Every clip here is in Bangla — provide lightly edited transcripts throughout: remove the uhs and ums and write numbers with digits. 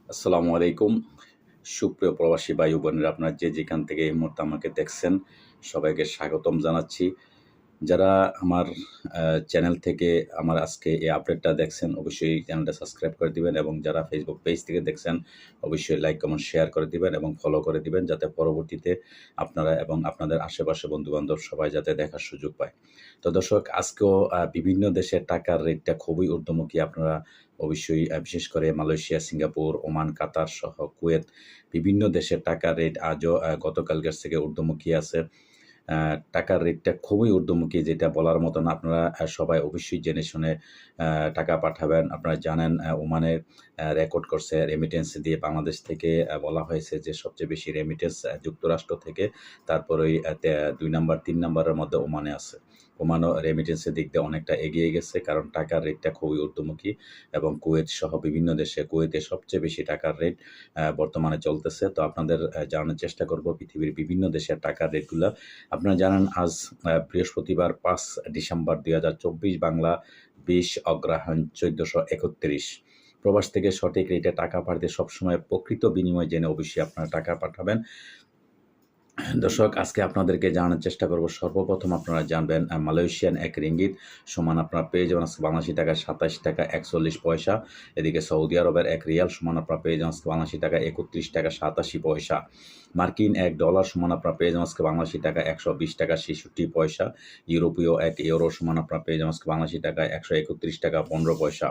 আসসালামু আলাইকুম। সুপ্রিয় প্রবাসী ভাই ও বোনেরা, আপনারা যে যেখান থেকে এই মুহূর্তে আমাকে দেখছেন, সবাইকে স্বাগতম জানাচ্ছি। যারা আমার চ্যানেল থেকে আমার আজকে এই আপডেটটা দেখছেন, অবশ্যই চ্যানেলটা সাবস্ক্রাইব করে দিবেন এবং যারা ফেসবুক পেজ থেকে দেখছেন, অবশ্যই লাইক, কমেন্ট, শেয়ার করে দিবেন এবং ফলো করে দিবেন, যাতে পরবর্তীতে আপনারা এবং আপনাদের আশেপাশে বন্ধু-বান্ধব সবাই যাতে দেখার সুযোগ পায়। তো দর্শক, আজকেও বিভিন্ন দেশের টাকার রেটটা খুবই ঊর্ধ্বমুখী। আপনারা অবশ্যই বিশেষ করে মালয়েশিয়া, সিঙ্গাপুর, ওমান, কাতার সহ কুয়েত বিভিন্ন দেশের টাকার রেট আজও গতকালকের থেকে ঊর্ধ্বমুখী আছে। আ টাকার রেটটা খুবই ঊর্ধ্বমুখী, যেটা বলার মতো না। আপনারা সবাই অবশ্যই জেনে শুনে টাকা পাঠাবেন। আপনারা জানেন ওমানে রেকর্ড করছে রেমিটেন্স দিয়ে বাংলাদেশ থেকে বলা হয়েছে যে সবচেয়ে বেশি রেমিটেন্স যুক্তরাষ্ট্র থেকে। তারপরেই ২ নাম্বার ৩ নাম্বারের মধ্যে ওমানে আছে। ওমানও রেমিটেন্সের দিক দিয়ে অনেকটা এগিয়ে গেছে, কারণ টাকার রেটটা খুবই ঊর্ধ্বমুখী এবং কুয়েত সহ বিভিন্ন দেশে কুয়েতে সবচেয়ে বেশি টাকার রেট বর্তমানে চলতেছে। তো আপনাদের জানানোর চেষ্টা করব পৃথিবীর বিভিন্ন দেশের টাকার রেটগুলা। আপনারা জানেন আজ বৃহস্পতিবার ৫ ডিসেম্বর ২০২৪, বাংলা ২০ অগ্রহায়ণ ১৪৩১। প্রবাস থেকে সঠিক রেটে টাকা পাঠাতে সবসময় প্রকৃত বিনিময় জেনে অবশ্যই আপনারা টাকা পাঠাবেন। দর্শক, আজকে আপনাদেরকে জানানোর চেষ্টা করব। সর্বপ্রথম আপনারা জানবেন মালয়েশিয়ান এক রিঙ্গিত সমান আপনারা পেয়ে যাবেন আজকে বাংলাদেশী টাকায় ২৭ টাকা ৪১ পয়সা। এদিকে সৌদি আরবের এক রিয়াল সমান আপনারা পেয়ে যাবেন আজকে বাংলাদেশী টাকায় ৩১ টাকা ৮৭ পয়সা। মার্কিন এক ডলার সমান আপনারা পেয়ে যাবেন আজকে বাংলাদেশী টাকা ১২০ টাকা ৬৬ পয়সা। ইউরোপীয় এক ইউরো সমান আপনারা পেয়ে যাবেন আজকে বাংলাদেশী টাকায় ১৩১ টাকা ১৫ পয়সা।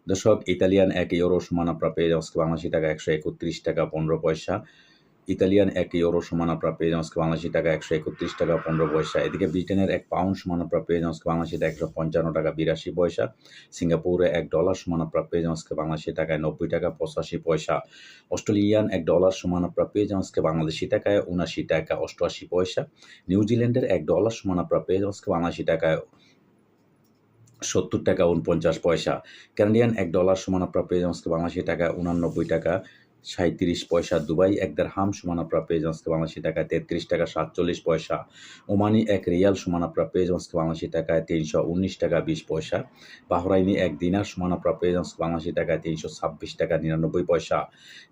দর্শক, ইতালিয়ান এক ইউরো সমান আপনারা পেয়ে যাবেন আজকে বাংলাদেশী টাকা ১৩১ টাকা ১৫ পয়সা। ইতালিয়ান এক ইউরো সমান আপনারা পেয়ে যাবেন আজকে বাংলাদেশী টাকা ১৩১ টাকা ১৫ পয়সা। এদিকে ব্রিটেনের এক পাউন্ড সমান আপনারা পেয়ে যাবেন আজকে বাংলাদেশী টাকা ১৫৫ টাকা ৮২ পয়সা। সিঙ্গাপুরে এক ডলার সমান আপনারা পেয়ে যাবেন আজকে বাংলাদেশী টাকায় ৯০ টাকা ৮৫ পয়সা। অস্ট্রেলিয়ান এক ডলার সমান আপনারা পেয়ে যাবেন আজকে বাংলাদেশী টাকায় ৭৯ টাকা ৮৮ পয়সা। নিউজিল্যান্ডের এক ডলার সমান আপনারা পেয়ে যাবেন আজকে বাংলাদেশী টাকায় ৭০ টাকা ৪৯ পয়সা। কানাডিয়ান এক ডলার সমান আপনারা পেয়ে যাবেন আজকে বাংলাদেশী টাকায় ৮৯ টাকা ৩৭ পয়সা। দুবাই এক দিরহাম সমান আপনারা পেয়ে যাবেন আজকে বাংলাদেশী টাকায় ৩৩ টাকা ৪৭ পয়সা। ওমানি এক রিয়াল সমান আপনারা পেয়ে যাবেন আজকে বাংলাদেশী টাকায় ৩১৯ টাকা ২০ পয়সা। বাহরাইনি এক দিনার সমান আপনারা পেয়ে যাবেন আজকে বাংলাদেশী টাকায় ৩২৬ টাকা ৯৯ পয়সা।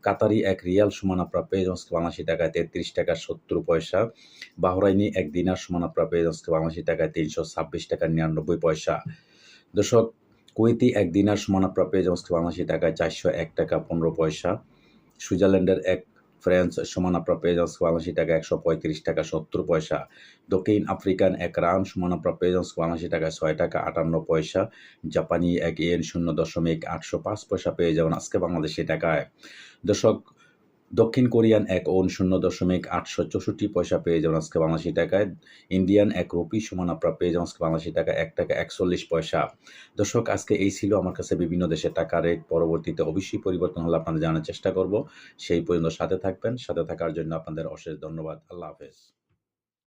কাতারি এক রিয়াল সমান আপনারা পেয়ে যাবেন আজকে বাংলাদেশী টাকায় ৩৩ টাকা ৭০ পয়সা। বাহরাইনি এক দিনার সমান আপনারা পেয়ে যাবেন আজকে বাংলাদেশী টাকায় ৩২৬ টাকা ৯৯ পয়সা। দর্শক, কুয়েতি এক দিনার সমান আপনারা পেয়ে যাবেন আজকে বাংলাদেশী টাকায় ৪০১ টাকা ১৫ পয়সা। সুইজারল্যান্ডের এক ফ্রান্স সমান আপনারা পেয়ে যাবেন আজকে বাংলাদেশী টাকায় ১৩৫ টাকা ৭০ পয়সা। দক্ষিণ আফ্রিকান এক রান সমান আপনারা পেয়ে যাবেন আজকে বাংলাদেশী টাকায় ৬ টাকা ৫৮ পয়সা। জাপানি এক ইয়েন ০.৮০৫ পয়সা পেয়ে যাবেন আজকে বাংলাদেশী টাকায়। দর্শক, দক্ষিণ কোরিয়ান এক ওন ০.৮৬৪ পয়সা পেয়ে যাবেন আজকে বাংলাদেশী টাকায়। ইন্ডিয়ান এক রুপি সমান আপনারা পেয়ে যাবেন আজকে বাংলাদেশী টাকায় ১ টাকা ৪১ পয়সা। দর্শক, আজকে এই ছিল আমার কাছে বিভিন্ন দেশের টাকা রেট। পরবর্তীতে অবশ্যই পরিবর্তন হলে আপনাদের জানার চেষ্টা করব। সেই পর্যন্ত সাথে থাকবেন। সাথে থাকার জন্য আপনাদের অশেষ ধন্যবাদ। আল্লাহ হাফেজ।